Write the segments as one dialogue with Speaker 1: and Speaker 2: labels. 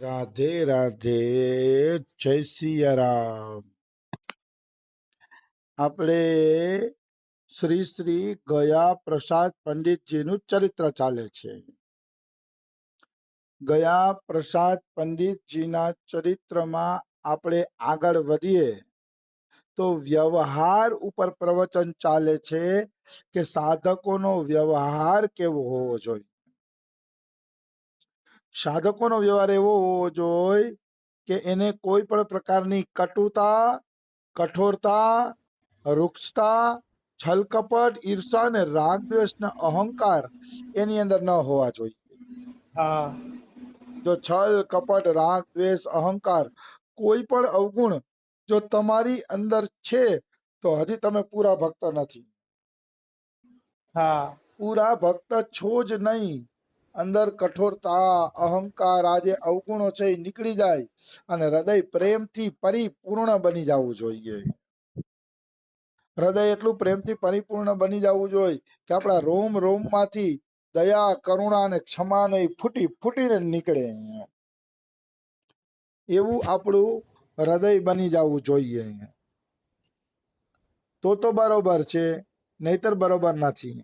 Speaker 1: રાધે રાધે, જય સિયારામ. આપણે શ્રી શ્રી ગયા પ્રસાદ પંડિતજીનું ચરિત્ર ચાલે છે. ગયા પ્રસાદ પંડિતજીના ચરિત્રમાં આપણે આગળ વધીએ તો વ્યવહાર ઉપર પ્રવચન ચાલે છે કે સાધકોનો વ્યવહાર કેવો હોવો જોઈએ. સાધકોનો વ્યવહાર એવો હોવો જોઈએ કે એને કોઈ પણ પ્રકારની કટુતા, કઠોરતા, રૂક્ષતા, છલકપટ, ઈર્ષા અને રાગ દ્વેષ ને અહંકાર એની અંદર ન હોવા જોઈએ. જો છલ કપટ રાગ દ્વેષ અહંકાર કોઈ પણ અવગુણ જો તમારી અંદર છે તો હજી તમે પૂરા ભક્ત નથી. પૂરા ભક્ત છો જ નહીં. અંદર કઠોરતા, અહંકાર, આ જે અવગુણો છે એ નીકળી જાય અને હૃદય પ્રેમથી પરિપૂર્ણ બની જવું જોઈએ. હૃદય એટલું પ્રેમથી પરિપૂર્ણ બની જવું જોઈએ કે આપણા રોમ રોમ માંથી દયા, કરુણા અને ક્ષમા ને ફૂટી ફૂટીને નીકળે. એવું આપણું હૃદય બની જવું જોઈએ. તો બરોબર છે, નહીતર બરોબર નથી.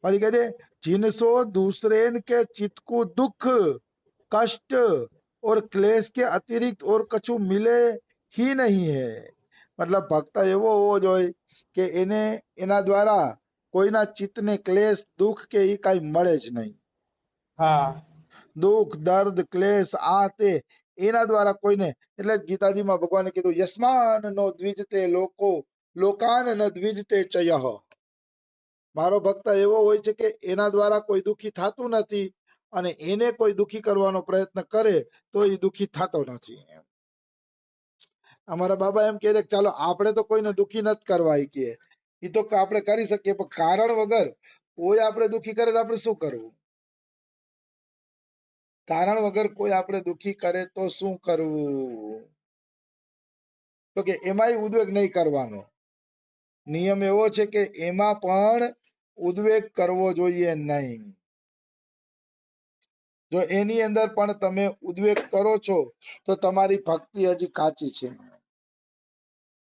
Speaker 1: પછી કહે છે जिनसो दूसरे के चित्त को दुख, कष्ट और क्लेश के अतिरिक्त और कछु मिले ही नहीं है. મતલબ ભક્ત એવો હોવો જોઈએ કે એને એના દ્વારા કોઈના ચિત્તને ક્લેશ, દુઃખ કે એ કઈ મળે જ નહીં. દુઃખ, દર્દ, ક્લેશ આ તે એના દ્વારા કોઈને, એટલે ગીતાજીમાં ભગવાને કીધું યસ્માન નો દ્વિજતે લોકો લોકાન ન દ્વિજતે ચયઃ. મારો ભક્ત એવો હોય છે કે એના દ્વારા કોઈ દુઃખી થતું નથી અને એને કોઈ દુઃખી કરવાનો પ્રયત્ન કરે તો એ દુઃખી થતો નથી. અમારા બાબા એમ કહે ચાલો આપણે તો કોઈને દુઃખી નથી કરવા કે એ તો આપણે કરી શકીએ, પણ કારણ વગર કોઈ આપણે દુઃખી કરે તો આપણે શું કરવું? કારણ વગર કોઈ આપણે દુઃખી કરે તો શું કરવું? તો કે એમાંય ઉદ્વેગ નહીં કરવાનો. નિયમ એવો છે કે એમાં પણ ઉદ્વેગ કરવો જોઈએ નહીં. જો એની અંદર પણ તમે ઉદ્વેગ કરો છો તો તમારી ભક્તિ હજી કાચી છે.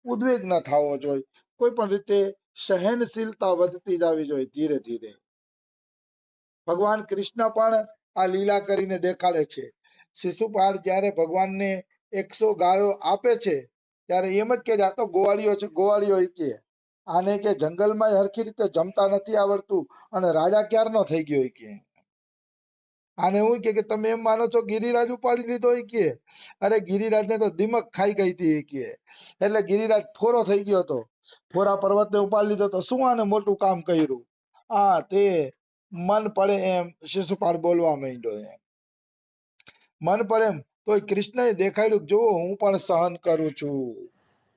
Speaker 1: ઉદ્વેગ ન થવો જોઈએ. કોઈ પણ રીતે સહનશીલતા વધતી જવી જોઈએ ધીરે ધીરે. ભગવાન કૃષ્ણ પણ આ લીલા કરીને દેખાડે છે. શિશુપાલ જયારે ભગવાનને 100 ગાળો આપે છે ત્યારે એમ જ કે આ તો ગોવાળીઓ છે, ગોવાળીઓ કે આને કે જંગલમાં હરખી રીતે જમતા નથી આવડતું અને રાજા ક્યારનો થઈ ગયો કે આને એવું કે તમે એમ માનો છો ગિરિરાજ ઉપાડી લીધો કે અરે ગિરિરાજ ને તો દિમક ખાઈ ગઈ હતી કે એટલે ગિરિરાજ ફોરો થઈ ગયો હતો. ફોરા પર્વત ને ઉપાડી લીધો તો શું આને મોટું કામ કર્યું? આ તે મન પડે એમ શિશુપાલ બોલવા માંડ્યો. એમ મન પડે એમ તો કૃષ્ણએ દેખાડ્યું જો હું પણ સહન કરું છું.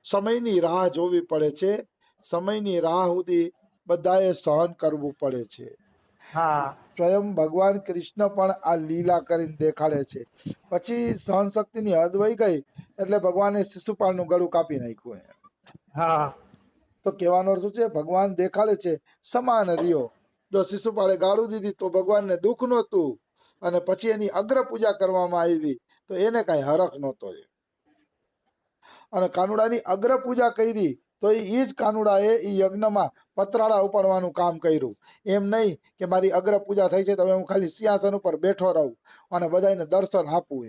Speaker 1: સમયની રાહ જોવી પડે છે. સમયની રાહ સુધી બધાએ સહન કરવું પડે છે. સ્વયં ભગવાન કૃષ્ણ પણ આ લીલા કરીને દેખાડે છે. પછી સહન શક્તિની હદ વહી ગઈ એટલે ભગવાને શિશુપાલનું ગળું કાપી નાખ્યું. તો કહેવાનો અર્થ શું છે? ભગવાન દેખાડે છે સમાન રહ્યો. જો શિશુપાળે ગાળું દીધી તો ભગવાનને દુઃખ નહોતું અને પછી એની અગ્ર પૂજા કરવામાં આવી તો એને કઈ હરખ નહોતો. અને કાનુડાની અગ્ર પૂજા કરી તો એ જ કાનુડાએ એ યજ્ઞમાં પતરાળા ઉપાડવાનું કામ કર્યું. એમ નહીં કે મારી અગ્ર પૂજા થઈ છે તો હું ખાલી સિંહાસન ઉપર બેઠો રહું અને બધાને દર્શન આપું.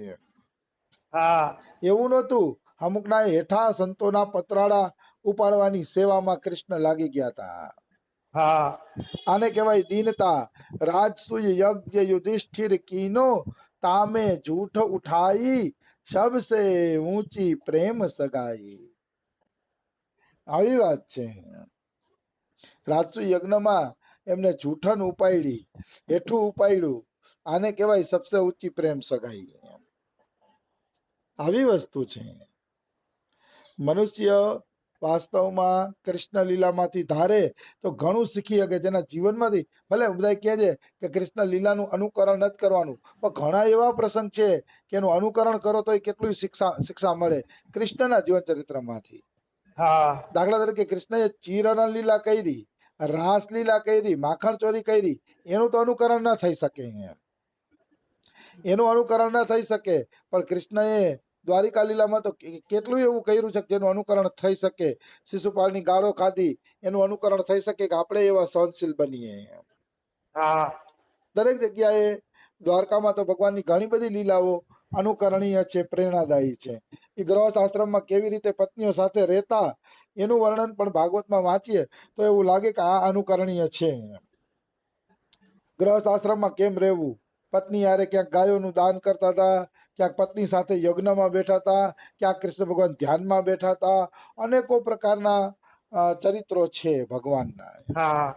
Speaker 1: એવું નહોતું. અમુકના હેઠા સંતોના પતરાળા ઉપાડવાની સેવામાં કૃષ્ણ લાગી ગયા હતા. આને કહેવાય દીનતા. રાજસૂય યજ્ઞ યુધિષ્ઠિર કીનો તામે જૂઠ ઉઠાઈ સબસે ઊંચી પ્રેમ સગાઈ. આવી વાત છે. રાજસૂય યજ્ઞમાં એમને જૂઠન ઉપાડી, હેઠું ઉપાડ્યું. આને કહેવાય સબસે ઊંચી પ્રેમ સગાઈ. આવી વસ્તુ છે. મનુષ્ય વાસ્તવમાં કૃષ્ણ લીલામાંથી ધારે તો ઘણું શીખી શકે. જેના જીવનમાંથી ભલે બધા કહે છે કે કૃષ્ણ લીલાનું અનુકરણ નથી કરવાનું, પણ ઘણા એવા પ્રસંગ છે કે એનું અનુકરણ કરો તો કેટલું શિક્ષા મળે કૃષ્ણના જીવન ચરિત્રમાંથી. દાખલા તરીકે કૃષ્ણએ ચીરના લીલા કરી, રાસ લીલા કરી, માખણ ચોરી કરી, એનું તો અનુકરણ ન થઈ શકે. એનું અનુકરણ ન થઈ શકે, પણ કૃષ્ણએ દ્વારિકા લીલામાં તો કેટલું એવું કર્યું છે કે જેનું અનુકરણ થઈ શકે. શિશુપાલની ગાળો ખાધી એનું અનુકરણ થઈ શકે કે આપણે એવા સહનશીલ બનીએ.
Speaker 2: હા
Speaker 1: દરેક જગ્યાએ દ્વારકામાં તો ભગવાનની ઘણી બધી લીલાઓ અનુકરણીય છે, પ્રેરણાદાયી છે. એ ગૃહસ્થાશ્રમમાં કેવી રીતે પત્નીઓ સાથે રહેતા એનું વર્ણન પણ ભાગવતમાં વાંચીએ તો એવું લાગે કે આ અનુકરણીય છે. ગૃહસ્થાશ્રમમાં કેમ રહેવું, પત્ની હારે ક્યાંક ગાયોનું દાન કરતા હતા, ક્યાંક પત્ની સાથે યજ્ઞમાં બેઠા હતા, ક્યાંક કૃષ્ણ ભગવાન ધ્યાનમાં બેઠા હતા. અનેકો પ્રકારના ચરિત્રો છે ભગવાનના.
Speaker 2: હા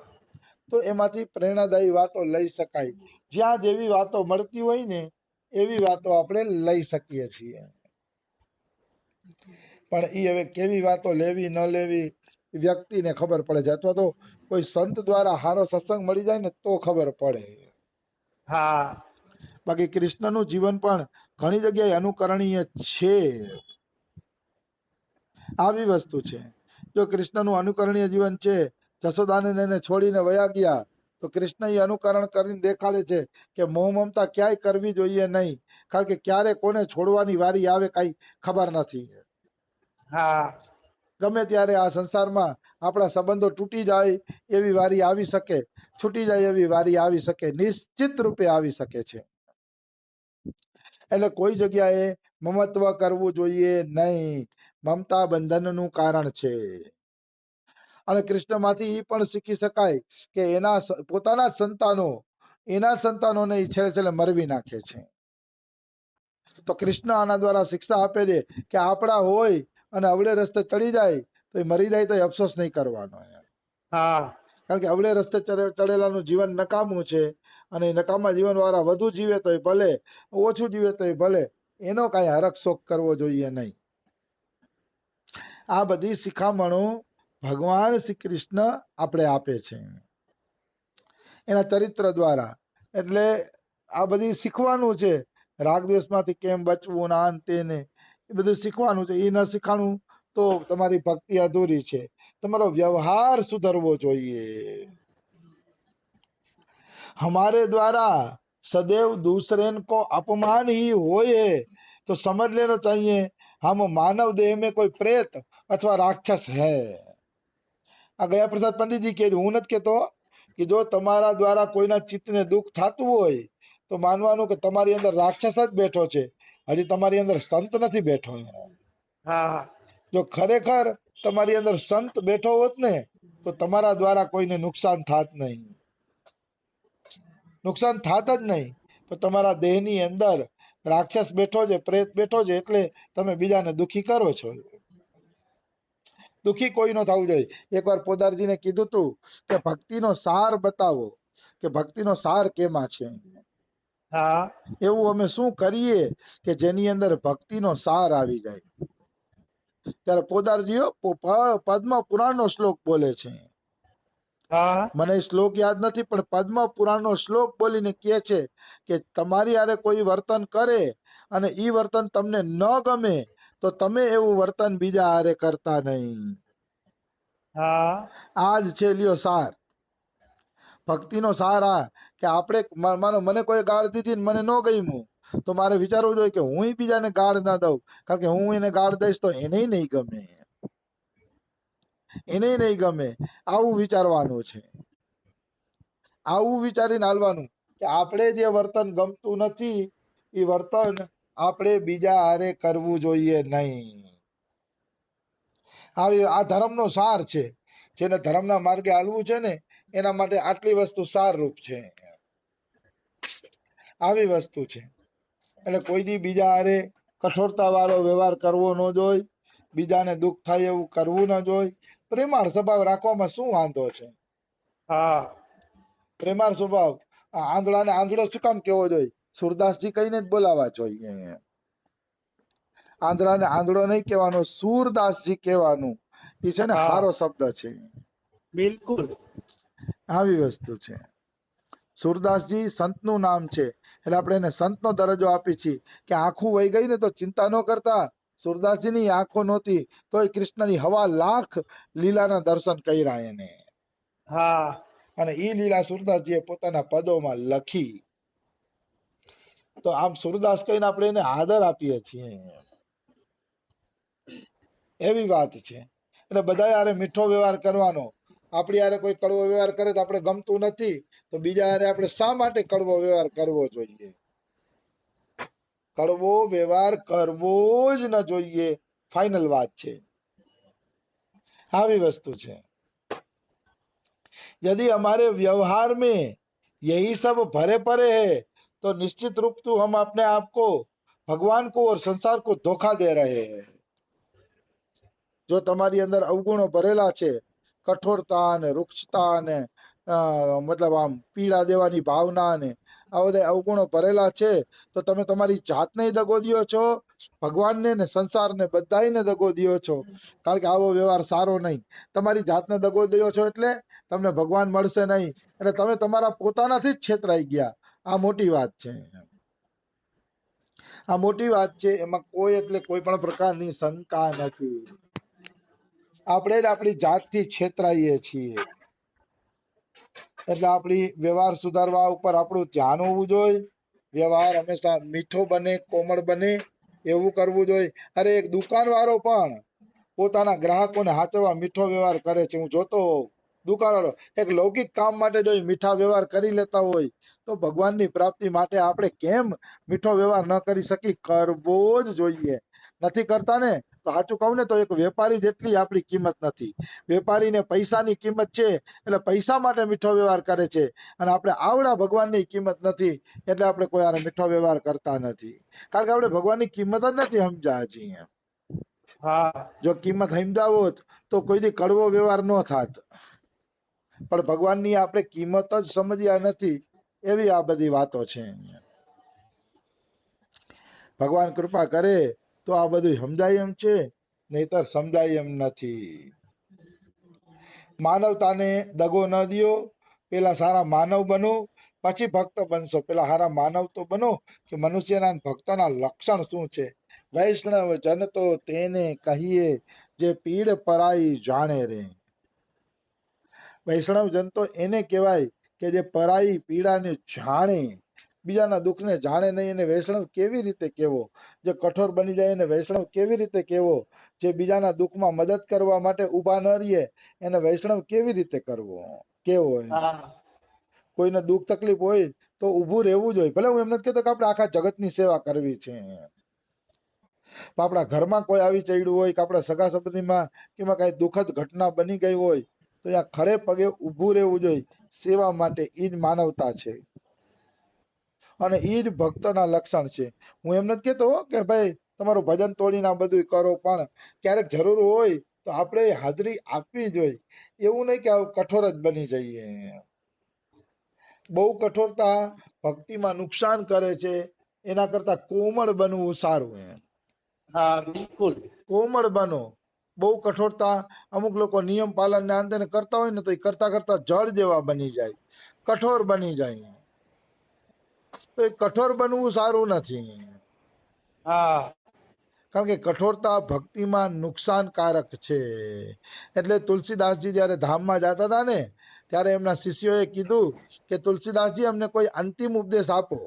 Speaker 1: તો એમાંથી પ્રેરણાદાયી વાતો લઈ શકાય. જ્યાં જેવી વાતો મળતી હોય ને એવી વાતો આપણે લઈ શકીએ છીએ. પણ એ હવે કેવી વાતો લેવી ન લેવી વ્યક્તિને ખબર પડે છે, અથવા તો કોઈ સંત દ્વારા સારો સત્સંગ મળી જાય ને તો ખબર પડે.
Speaker 2: હા
Speaker 1: બાકી કૃષ્ણનું જીવન પણ ઘણી જગ્યાએ અનુકરણીય છે. આવી વસ્તુ છે. જો કૃષ્ણનું અનુકરણીય જીવન છે, જશોદાને એને છોડીને વયા ગયા તો કૃષ્ણ એ અનુકરણ કરીને દેખાડે છે કે મોહ મમતા ક્યાંય કરવી જોઈએ નહીં, કારણ કે ક્યારે કોને છોડવાની વારી આવે કઈ ખબર નથી.
Speaker 2: હા
Speaker 1: ગમે ત્યારે આ સંસારમાં આપણા સંબંધો તૂટી જાય એવી વારી આવી શકે, છૂટી જાય એવી વારી આવી શકે, નિશ્ચિત રૂપે આવી શકે છે. એટલે કોઈ જગ્યાએ મમત્વ કરવું જોઈએ નહીં. મમતા બંધનનું કારણ છે. અને કૃષ્ણમાંથી એ પણ શીખી શકાય કે એના પોતાના સંતાનો એના સંતાનોને ઈચ્છે છે મરવી નાખે છે. તો કૃષ્ણ આના દ્વારા શિક્ષા આપે છે કે આપણા હોય અને અવળે રસ્તે ચડી જાય તો એ મરી જાય તો અફસોસ નહીં કરવાનો.
Speaker 2: હા
Speaker 1: કારણ કે અવળે રસ્તે ચડેલાનું જીવન નકામું છે, અને નકામા જીવન વાળા વધુ જીવે તો ભલે, ઓછું જીવે તો ભલે, એનો કઈ હરખ શોખ કરવો જોઈએ નહીં. આ બધી શિખામણો ભગવાન શ્રી કૃષ્ણ આપણે આપે છે એના ચરિત્ર દ્વારા. એટલે આ બધી શીખવાનું છે. રાગદ્વેષમાંથી કેમ બચવું ના અંતે ને એ બધું શીખવાનું છે. એ ન શીખવાનું તો તમારી ભક્તિ અધૂરી છે. તમારો વ્યવહાર સુધરવો જોઈએ. हमारे द्वारा सदैव दूसरे को अपमान ही होए तो समझ लेना चाहिए हम मानव देह में कोई प्रेत अथवा राक्षस है. આ ગયા પ્રસાદ પંડિતજી કે હું નથી કેતો કે જો તમારા દ્વારા કોઈના ચિત્તને દુઃખ થતું હોય તો માનવાનું કે તમારી અંદર રાક્ષસ જ બેઠો છે, હજી તમારી અંદર સંત નથી બેઠો.
Speaker 2: હા
Speaker 1: જો ખરેખર તમારી અંદર સંત બેઠો હોત ને તો તમારા દ્વારા કોઈને નુકસાન થાત નહીં, નુકસાન થાત જ નહીં. તો તમારા દેહની અંદર રાક્ષસ બેઠો છે, પ્રેત બેઠો છે, એટલે તમે બીજાને દુખી કરો છો. દુખી કોઈ ન થવું જોઈએ. એકવાર પોદારજીને કીધું તું કે ભક્તિનો સાર બતાવો, કે ભક્તિનો સાર કેમાં છે.
Speaker 2: હા
Speaker 1: એવું અમે શું કરીએ કે જેની અંદર ભક્તિનો સાર આવી જાય. ત્યારે પોદારજીઓ પદ્મ પુરાણનો શ્લોક બોલે છે.
Speaker 2: હા
Speaker 1: મને શ્લોક યાદ નથી, પણ પદ્મ પુરાણનો શ્લોક બોલીને કહે છે કે તમારી હારે કોઈ વર્તન કરે અને ઈ વર્તન તમને ન ગમે તો તમે એવું વર્તન બીજા હારે કરતા નહીં.
Speaker 2: હા
Speaker 1: આ જ છે લ્યો સાર. ભક્તિનો સાર આ કે આપણે માનો મને કોઈ ગાળ દીધી ને મને ન ગમ્યું તો મારે વિચારવું જોઈએ કે હું બીજાને ગાળ ના દઉં, કારણ કે હું એને ગાળ દઈશ તો એને નહીં ગમે, એને નહીં ગમે. આવું વિચારવાનું છે. આવું વિચારીને હાલવાનું કે આપણે જે વર્તન ગમતું નથી એ વર્તન આપણે બીજા હારે કરવું જોઈએ નહીં. આવી આ ધર્મનો સાર છે. જેને ધર્મના માર્ગે હાલવું છે ને એના માટે આટલી વસ્તુ સારરૂપ છે. આવી વસ્તુ છે. એટલે કોઈ દી બીજા હારે કઠોરતા વાળો વ્યવહાર કરવો ન જોઈએ, બીજાને દુઃખ થાય એવું કરવું ન જોઈએ. પ્રેમાળ સ્વભાવ રાખવામાં શું વાંધો છે.
Speaker 2: હા
Speaker 1: પ્રેમાળ સ્વભાવ. આંધળાને આંધળો શું કામ કેવો જોઈએ? સુરદાસજી કહીને જ બોલાવા જોઈએ. આંધળાને આંધળો નહીં કહેવાનો, સુરદાસજી કહેવાનું. એ છે ને
Speaker 2: હા
Speaker 1: હારો શબ્દ છે.
Speaker 2: બિલકુલ.
Speaker 1: આવી વસ્તુ છે. સુરદાસજી સંતનું નામ છે, એટલે આપણે એને સંતનો દરજ્જો આપી છીએ. કે આંખું વહી ગઈ ને તો ચિંતા ન કરતા. સુરદાસજીની આંખો નહોતી તોય કૃષ્ણની 1.25 લાખ લીલાના દર્શન કર્યા એને.
Speaker 2: હા
Speaker 1: અને ઈ લીલા સુરદાસજીએ પોતાના પદોમાં લખી. તો આમ સુરદાસ કહીને આપણે એને આદર આપીએ છીએ, એવી વાત છે. એટલે બધા યારે મીઠો વ્યવહાર કરવાનો. આપણી યારે કોઈ કડવો વ્યવહાર કરે તો આપણે ગમતું નથી, તો બીજા યારે આપણે શા માટે કડવો વ્યવહાર કરવો જોઈએ? કડવો વ્યવહાર કરવો જ ન જોઈએ, ફાઇનલ વાત છે. આવી वस्तु છે. यदि हमारे व्यवहार में यही सब भरे पड़े हैं तो निश्चित रूप से हम अपने आप को, भगवान को और संसार को धोखा दे रहे हैं. જો તમારી અંદર અવગુણો ભરેલા છે, કઠોરતા ને રૂક્ષતા ને મતલબ આમ પીડા દેવાની ભાવના ને આ બધા અવગુણો ભરેલા છે, તો તમે તમારી જાતને દગો દ્યો છો, ભગવાનને ને સંસારને બધાયને દગો દ્યો છો. કારણ કે આવો વ્યવહાર સારો નહીં. તમારી જાતને દગો દ્યો છો એટલે તમને ભગવાન મળશે નહીં, એટલે તમે તમારા પોતાનાથી જ છેતરાઈ ગયા. આ મોટી વાત છે, આ મોટી વાત છે. એમાં કોઈ એટલે કોઈ પણ પ્રકારની શંકા નથી. આપણે જ આપણી જાતથી છેતરાઈએ છીએ. એટલે આપણી વ્યવહાર સુધારવા ઉપર આપણું ધ્યાન હોવું જોઈએ. વ્યવહાર હંમેશા મીઠો બને, કોમળ બને એવું કરવું જોઈએ. અરે એક દુકાનવાળો પણ પોતાના ગ્રાહકોને હાચવવા મીઠો વ્યવહાર કરે છે. હું જોતો હોઉં દુકાનવાળો એક લૌકિક કામ માટે જો મીઠા વ્યવહાર કરી લેતા હોય, તો ભગવાનની પ્રાપ્તિ માટે આપણે કેમ મીઠો વ્યવહાર ન કરી શકી? કરવો જ જોઈએ. નથી કરતા ને તો સાચું કહું ને તો એક વેપારી જેટલી આપણી કિંમત નથી. વેપારીને પૈસાની કિંમત છે એટલે પૈસા માટે મીઠો વ્યવહાર કરે છે, અને આપણે આવડા ભગવાનની કિંમત નથી એટલે આપણે કોઈ હારે મીઠો વ્યવહાર કરતા નથી. કારણ કે આપણે ભગવાનની કિંમત જ નથી સમજ્યા હજી.
Speaker 2: હા
Speaker 1: જો કિંમત સમજાવો હોત તો કોઈ દી કડવો વ્યવહાર ન થાત. પણ ભગવાનની આપણે કિંમત જ સમજ્યા નથી, એવી આ બધી વાતો છે. ભગવાન કૃપા કરે તો આ બધું સમજાય એમ છે, નહીતર સમજાય એમ નથી. માનવતાને દગો ન દિયો. પેલા સારા માનવ બનો, પછી ભક્ત બનશો. પેલા સારા માનવ તો બનો કે મનુષ્યના ભક્તના લક્ષણ શું છે. વૈષ્ણવ જન તો તેને કહીએ જે પીડ પરાઈ જાણે રે. વૈષ્ણવ જન તો એને કહેવાય કે જે પરાઈ પીડાને જાણે, બીજાના દુઃખને જાણે નહીં. એને વૈષ્ણવ કેવી રીતે કેવો? જે કઠોર બની જાય એને વૈષ્ણવ કેવી રીતે કેવો? જે બીજાના દુઃખમાં મદદ કરવા માટે ઊભા ન રહીએ એને વૈષ્ણવ કેવી રીતે કરવો કેવો? કોઈને દુઃખ તકલીફ હોય તો ઊભું રહેવું જોઈએ. ભલે હું એમ નથી કહેતો કે આપણે આખા જગતની સેવા કરવી છે, આપણા ઘરમાં કોઈ આવી ચડ્યું હોય કે આપણા સગા સંબંધીમાં કેમાં કઈ દુઃખદ ઘટના બની ગઈ હોય તો ત્યાં ખડે પગે ઊભું રહેવું જોઈએ સેવા માટે. ઈ જ માનવતા છે અને ઈ જ ભક્તના લક્ષણ છે. હું એમ નથી કહેતો કે ભાઈ તમારું ભજન તોડીને આ બધું કરો, પણ ક્યારેક જરૂર હોય તો આપણે હાજરી આપવી જોઈએ. એવું નહીં કે કઠોર જ બની જઈએ. બહુ કઠોરતા ભક્તિમાં નુકસાન કરે છે. એના કરતા કોમળ બનવું સારું.
Speaker 2: હા બિલકુલ.
Speaker 1: કોમળ બનો. બહુ કઠોરતા અમુક લોકો નિયમ પાલન ને આંદે કરતા હોય ને તો એ કરતા કરતા જળ જેવા બની જાય, કઠોર બની જાય. તો એ કઠોર બનવું સારું નથી.
Speaker 2: હા
Speaker 1: કારણ કે કઠોરતા ભક્તિમાં નુકસાનકારક છે. એટલે તુલસીદાસજી જયારે ધામમાં જતા હતા ને ત્યારે એમના શિષ્યોએ કીધું કે તુલસીદાસજી અમને કોઈ અંતિમ ઉપદેશ આપો.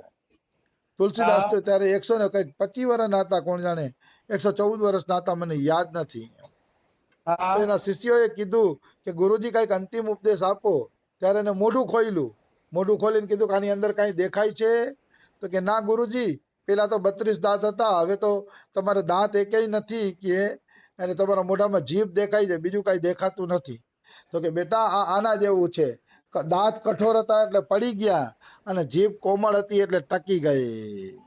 Speaker 1: તુલસીદાસ તો ત્યારે 125 વર્ષના હતા, કોણ જાણે 114 વર્ષના હતા, મને યાદ નથી. તો એના શિષ્યોએ કીધું કે ગુરુજી કઈક અંતિમ ઉપદેશ આપો. ત્યારે એને મોઢું ખોલ્યું. મોઢું ખોલીને કીધું કે આની અંદર કઈ દેખાય છે? તો કે ના ગુરુજી, પેલા તો 32 દાંત હતા, હવે તો તમારે દાંત એકેય નથી કે, અને તમારા મોઢામાં જીભ દેખાય છે, બીજું કઈ દેખાતું નથી. તો કે બેટા આ આના જેવું છે. દાંત કઠોર હતા એટલે પડી ગયા, અને જીભ કોમળ હતી એટલે ટકી ગઈ.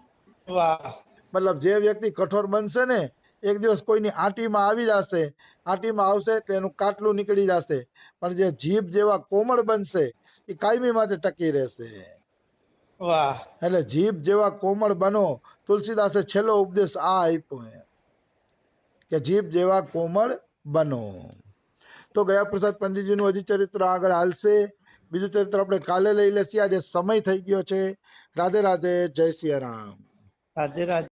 Speaker 1: મતલબ જે વ્યક્તિ કઠોર બનશે ને એક દિવસ કોઈની આંટીમાં આવી જશે, આંટીમાં આવશે એટલે એનું કાટલું નીકળી જશે. પણ જે જીભ જેવા કોમળ બનશે એ કાયમી માટે ટકી રહેશે. એટલે જીભ જેવા કોમળ બનો. તુલસીદાસે છેલ્લો ઉપદેશ આ આપ્યો કે જીભ જેવા કોમળ બનો. તો ગયા પ્રસાદ પંડિતજીનું હજી ચરિત્ર આગળ હાલશે. બીજું ચરિત્ર આપણે કાલે લઈ લેશું. આજે સમય થઈ ગયો છે. રાધે રાધે, જય સિયા રામ.
Speaker 2: રાધે રાધે.